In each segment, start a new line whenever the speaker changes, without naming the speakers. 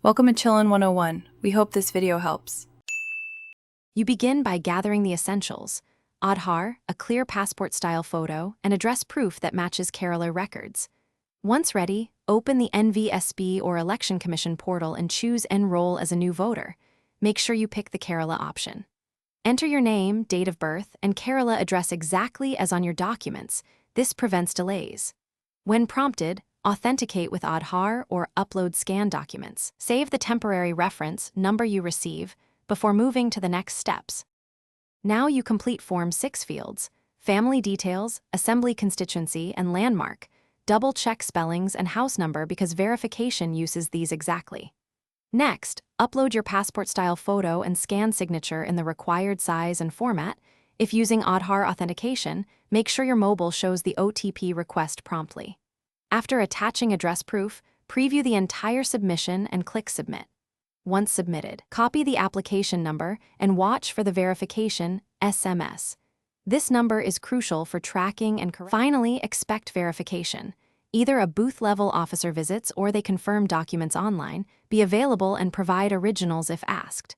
Welcome to Chillin' 101. We hope this video helps.
You begin by gathering the essentials: Aadhaar, a clear passport-style photo, and address proof that matches Kerala records. Once ready, open the NVSB or Election Commission portal and choose Enroll as a new voter. Make sure you pick the Kerala option. Enter your name, date of birth, and Kerala address exactly as on your documents. This prevents delays. When prompted, authenticate with Aadhaar or upload scanned documents. Save the temporary reference number you receive before moving to the next steps. Now you complete Form 6 fields: family details, assembly constituency, and landmark. Double-check spellings and house number because verification uses these exactly. Next, upload your passport-style photo and scan signature in the required size and format. If using Aadhaar authentication, make sure your mobile shows the OTP request promptly. After attaching address proof, preview the entire submission and click Submit. Once submitted, copy the application number and watch for the verification SMS. This number is crucial for tracking and Finally, expect verification. Either a booth-level officer visits or they confirm documents online. Be available and provide originals if asked.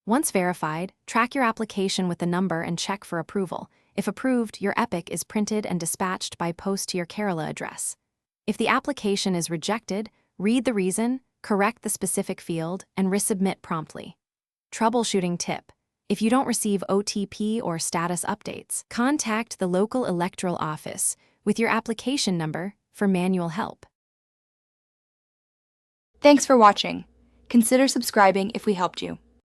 Once verified, track your application with the number and check for approval. If approved, your EPIC is printed and dispatched by post to your Kerala address. If the application is rejected, read the reason, correct the specific field, and resubmit promptly. Troubleshooting tip: if you don't receive OTP or status updates, contact the local electoral office with your application number for manual help.
Thanks for watching. Consider subscribing if we helped you.